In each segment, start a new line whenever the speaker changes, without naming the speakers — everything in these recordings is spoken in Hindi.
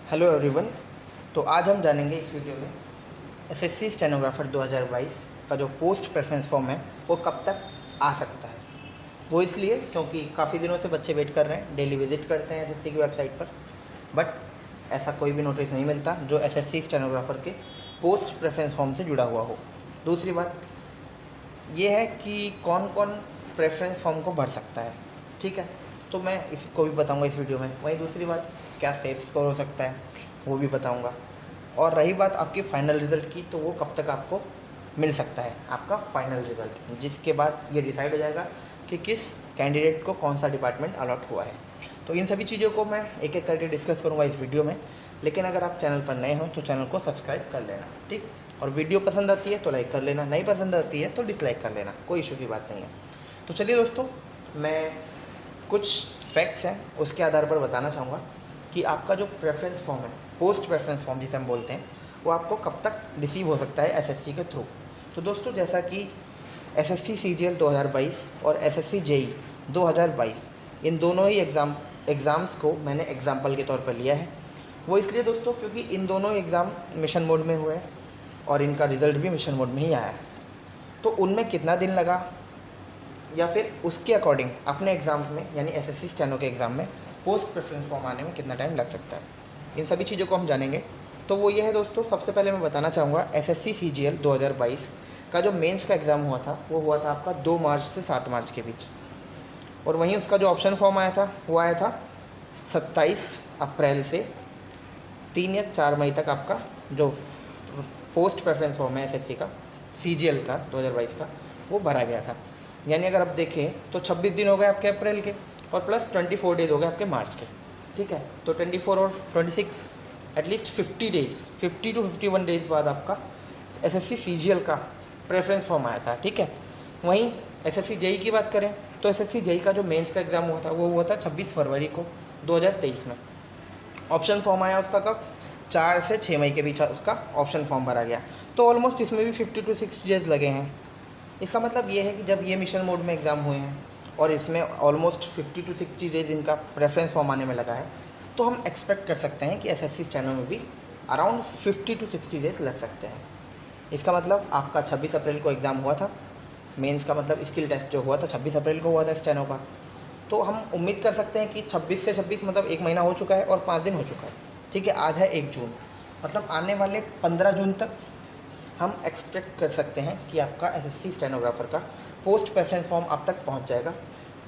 Hello everyone. तो आज हम जानेंगे इस वीडियो में एसएससी स्टेनोग्राफर 2022 का जो पोस्ट प्रेफरेंस फॉर्म है वो कब तक आ सकता है। वो इसलिए क्योंकि काफ़ी दिनों से बच्चे वेट कर रहे हैं, डेली विजिट करते हैं एसएससी की वेबसाइट पर, बट ऐसा कोई भी नोटिस नहीं मिलता जो एसएससी स्टेनोग्राफर के पोस्ट प्रेफरेंस फॉर्म से जुड़ा हुआ हो। दूसरी बात ये है कि कौन कौन प्रेफरेंस फॉर्म को भर सकता है, ठीक है, तो मैं इसको भी बताऊंगा इस वीडियो में। वहीं दूसरी बात, क्या सेफ स्कोर हो सकता है वो भी बताऊंगा। और रही बात आपकी फ़ाइनल रिज़ल्ट की, तो वो कब तक आपको मिल सकता है आपका फ़ाइनल रिज़ल्ट, जिसके बाद ये डिसाइड हो जाएगा कि किस कैंडिडेट को कौन सा डिपार्टमेंट अलॉट हुआ है। तो इन सभी चीज़ों को मैं एक एक करके डिस्कस करूँगा इस वीडियो में। लेकिन अगर आप चैनल पर नए हो तो चैनल को सब्सक्राइब कर लेना, ठीक। और वीडियो पसंद आती है तो लाइक कर लेना, नहीं पसंद आती है तो डिसलाइक कर लेना, कोई इशू की बात नहीं है। तो चलिए दोस्तों, मैं कुछ फैक्ट्स हैं उसके आधार पर बताना चाहूँगा कि आपका जो प्रेफरेंस फॉर्म है, पोस्ट प्रेफरेंस फॉर्म जिसे हम बोलते हैं, वो आपको कब तक रिसीव हो सकता है एसएससी के थ्रू। तो दोस्तों, जैसा कि एसएससी सीजीएल 2022 और एसएससी जेई 2022 इन दोनों ही एग्ज़ाम्स को मैंने एग्जाम्पल के तौर पर लिया है। वो इसलिए दोस्तों क्योंकि इन दोनों एग्ज़ाम मिशन मोड में हुए हैं और इनका रिज़ल्ट भी मिशन मोड में ही आया है। तो उनमें कितना दिन लगा या फिर उसके अकॉर्डिंग अपने एग्ज़ाम में यानी एसएससी स्टेनो के एग्ज़ाम में पोस्ट प्रेफरेंस फॉर्म आने में कितना टाइम लग सकता है, इन सभी चीज़ों को हम जानेंगे। तो वो ये है दोस्तों, सबसे पहले मैं बताना चाहूँगा एसएससी सीजीएल 2022 का जो मेंस का एग्ज़ाम हुआ था वो हुआ था आपका 2 मार्च से 7 मार्च के बीच। और वहीं उसका जो ऑप्शन फॉर्म आया था वो आया था 27 अप्रैल से 3 या 4 मई तक। आपका जो पोस्ट प्रेफरेंस फॉर्म है एसएससी का सीजीएल का 2022 का, वो भरा गया था। यानी अगर आप देखें तो 26 दिन हो गए आपके अप्रैल के और प्लस 24 डेज़ हो गए आपके मार्च के, ठीक है। तो 24 और 26 एटलीस्ट 50 डेज़, 50 टू 51 डेज़ बाद आपका एसएससी सीजीएल का प्रेफरेंस फॉर्म आया था, ठीक है। वहीं एसएससी जेई की बात करें तो एसएससी जेई का जो मेंस का एग्ज़ाम हुआ था वो हुआ था 26 फरवरी को 2023 में। ऑप्शन फॉर्म आया उसका कब, 4 से 6 मई के बीच उसका ऑप्शन फॉर्म भरा गया। तो ऑलमोस्ट इसमें भी 50 टू 60 डेज़ लगे हैं। इसका मतलब ये है कि जब ये मिशन मोड में एग्ज़ाम हुए हैं और इसमें ऑलमोस्ट 50 टू 60 डेज़ इनका प्रेफरेंस फॉर्म आने में लगा है, तो हम एक्सपेक्ट कर सकते हैं कि एसएससी स्टेनो में भी अराउंड 50 टू 60 डेज़ लग सकते हैं। इसका मतलब आपका 26 अप्रैल को एग्ज़ाम हुआ था, मेंस का मतलब स्किल टेस्ट जो हुआ था 26 अप्रैल को हुआ था स्टेनो का। तो हम उम्मीद कर सकते हैं कि 26 से 26 मतलब 1 महीना हो चुका है और 5 दिन हो चुका है, ठीक है। आज है 1 जून, मतलब आने वाले 15 जून तक हम एक्सपेक्ट कर सकते हैं कि आपका एसएससी स्टेनोग्राफर का पोस्ट प्रेफरेंस फॉर्म आप तक पहुंच जाएगा।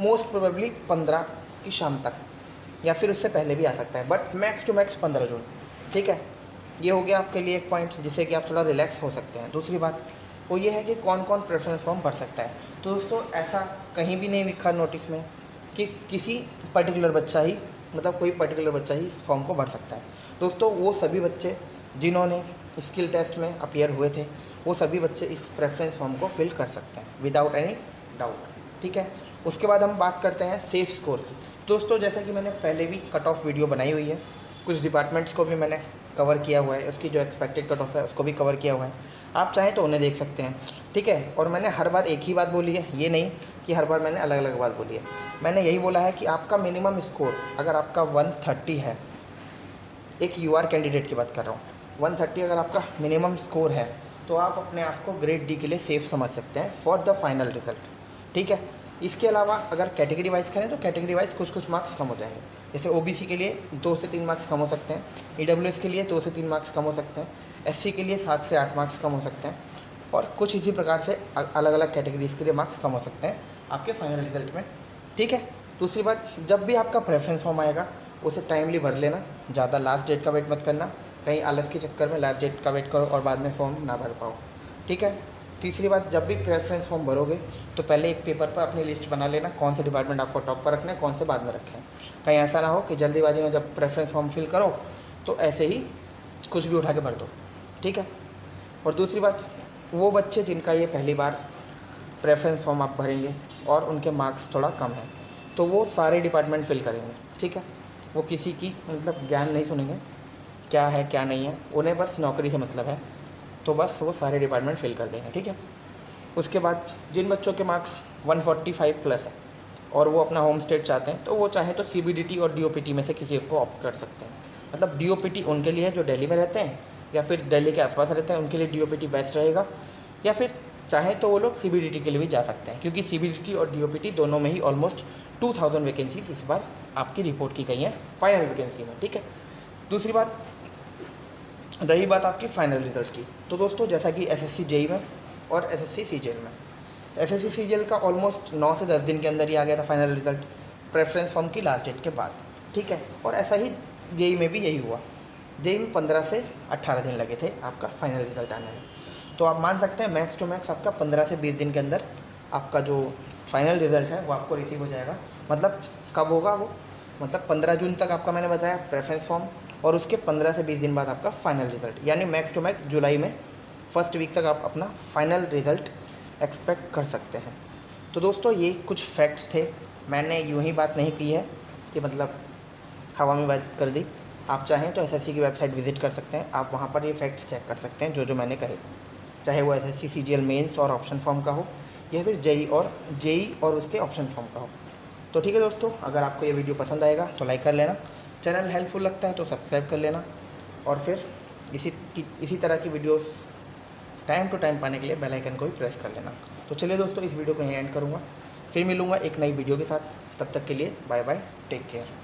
मोस्ट प्रोबेबली 15 की शाम तक या फिर उससे पहले भी आ सकता है, बट मैक्स टू मैक्स 15 जून, ठीक है। ये हो गया आपके लिए एक पॉइंट जिससे कि आप थोड़ा रिलैक्स हो सकते हैं। दूसरी बात वो ये है कि कौन कौन प्रेफरेंस फॉर्म भर सकता है। तो दोस्तों, ऐसा कहीं भी नहीं लिखा नोटिस में कि किसी पर्टिकुलर बच्चा ही, मतलब कोई पर्टिकुलर बच्चा ही इस फॉर्म को भर सकता है। दोस्तों, वो सभी बच्चे जिन्होंने स्किल टेस्ट में अपीयर हुए थे, वो सभी बच्चे इस प्रेफरेंस फॉर्म को फिल कर सकते हैं विदाउट एनी डाउट, ठीक है। उसके बाद हम बात करते हैं सेफ स्कोर की। दोस्तों, जैसा कि मैंने पहले भी कट ऑफ वीडियो बनाई हुई है, कुछ डिपार्टमेंट्स को भी मैंने कवर किया हुआ है, उसकी जो एक्सपेक्टेड कट ऑफ है उसको भी कवर किया हुआ है, आप चाहें तो उन्हें देख सकते हैं, ठीक है। और मैंने हर बार एक ही बात बोली है, ये नहीं कि हर बार मैंने अलग अलग बात बोली है। मैंने यही बोला है कि आपका मिनिमम स्कोर अगर आपका 130 है, एक यूआर कैंडिडेट की बात कर रहा हूँ, 130 अगर आपका मिनिमम स्कोर है तो आप अपने आप को ग्रेड डी के लिए सेफ समझ सकते हैं फॉर द फाइनल रिजल्ट, ठीक है। इसके अलावा अगर कैटेगरी वाइज करें तो कैटेगरी वाइज कुछ मार्क्स कम हो जाएंगे। जैसे ओबीसी के लिए 2 से 3 मार्क्स कम हो सकते हैं, ईडब्ल्यूएस के लिए 2 से 3 मार्क्स कम हो सकते हैं, एससी के लिए 7 से 8 मार्क्स कम हो सकते हैं, और कुछ इसी प्रकार से अलग अलग कैटेगरीज के लिए मार्क्स कम हो सकते हैं आपके फाइनल रिजल्ट में, ठीक है। दूसरी बात, जब भी आपका प्रेफरेंस फॉर्म आएगा उसे टाइमली भर लेना, ज़्यादा लास्ट डेट का वेट मत करना, कहीं आलस के चक्कर में लास्ट डेट का वेट करो और बाद में फॉर्म ना भर पाओ, ठीक है। तीसरी बात, जब भी प्रेफरेंस फॉर्म भरोगे तो पहले एक पेपर पर अपनी लिस्ट बना लेना, कौन से डिपार्टमेंट आपको टॉप पर रखना है, कौन से बाद में रखें। कहीं ऐसा ना हो कि जल्दीबाजी में जब प्रेफरेंस फॉर्म फिल करो तो ऐसे ही कुछ भी उठा के भर दो, ठीक है। और दूसरी बात, वो बच्चे जिनका ये पहली बार प्रेफरेंस फॉर्म आप भरेंगे और उनके मार्क्स थोड़ा कम हैं, तो वो सारे डिपार्टमेंट फिल करेंगे, ठीक है। वो किसी की मतलब ज्ञान नहीं सुनेंगे क्या है क्या नहीं है, उन्हें बस नौकरी से मतलब है, तो बस वो सारे डिपार्टमेंट फिल कर देंगे, ठीक है। उसके बाद जिन बच्चों के मार्क्स 145 प्लस है और वो अपना होम स्टेट चाहते हैं, तो वो चाहे तो सीबीडीटी और डीओपीटी में से किसी एक को ऑप्ट कर सकते हैं। मतलब DOPT उनके लिए है जो दिल्ली में रहते हैं या फिर दिल्ली के आसपास रहते हैं, उनके लिए DOPT बेस्ट रहेगा। या फिर चाहे तो वो लोग CBDT के लिए भी जा सकते हैं, क्योंकि CBDT और DOPT दोनों में ही ऑलमोस्ट 2000 वैकेंसीज इस बार आपकी रिपोर्ट की गई हैं फाइनल वैकेंसी में, ठीक है। दूसरी बात, रही बात आपकी फाइनल रिजल्ट की, तो दोस्तों जैसा कि SSC JEE में और SSC CGL में, SSC CGL का ऑलमोस्ट 9 से 10 दिन के अंदर ही आ गया था फाइनल रिजल्ट, प्रेफरेंस फॉर्म की लास्ट डेट के बाद, ठीक है। और ऐसा ही JEE में भी यही हुआ। JEE में 15 से 18 दिन लगे थे आपका फाइनल रिजल्ट आने में। तो आप मान सकते हैं मैक्स टू मैक्स आपका 15 से 20 दिन के अंदर आपका जो फाइनल रिजल्ट है वो आपको रिसीव हो जाएगा। मतलब कब होगा वो, मतलब 15 जून तक आपका मैंने बताया प्रेफरेंस फॉर्म, और उसके 15 से 20 दिन बाद आपका फाइनल रिजल्ट, यानी मैक्स टू मैक्स जुलाई में फर्स्ट वीक तक आप अपना फाइनल रिजल्ट एक्सपेक्ट कर सकते हैं। तो दोस्तों ये कुछ फैक्ट्स थे, मैंने यूं ही बात नहीं की है कि मतलब हवा में बात कर दी। आप चाहें तो SSC की वेबसाइट विजिट कर सकते हैं, आप वहाँ पर ये फैक्ट्स चेक कर सकते हैं जो मैंने कहे, चाहे वो SSC CGL मेंस और ऑप्शन फॉर्म का हो या फिर JEE और उसके ऑप्शन फॉर्म का हो। तो ठीक है दोस्तों, अगर आपको ये वीडियो पसंद आएगा तो लाइक कर लेना, चैनल हेल्पफुल लगता है तो सब्सक्राइब कर लेना, और फिर इसी तरह की वीडियोस टाइम टू टाइम पाने के लिए बेल आइकन को भी प्रेस कर लेना। तो चलिए दोस्तों, इस वीडियो को यहीं एंड करूँगा, फिर मिलूँगा एक नई वीडियो के साथ। तब तक के लिए बाय बाय, टेक केयर।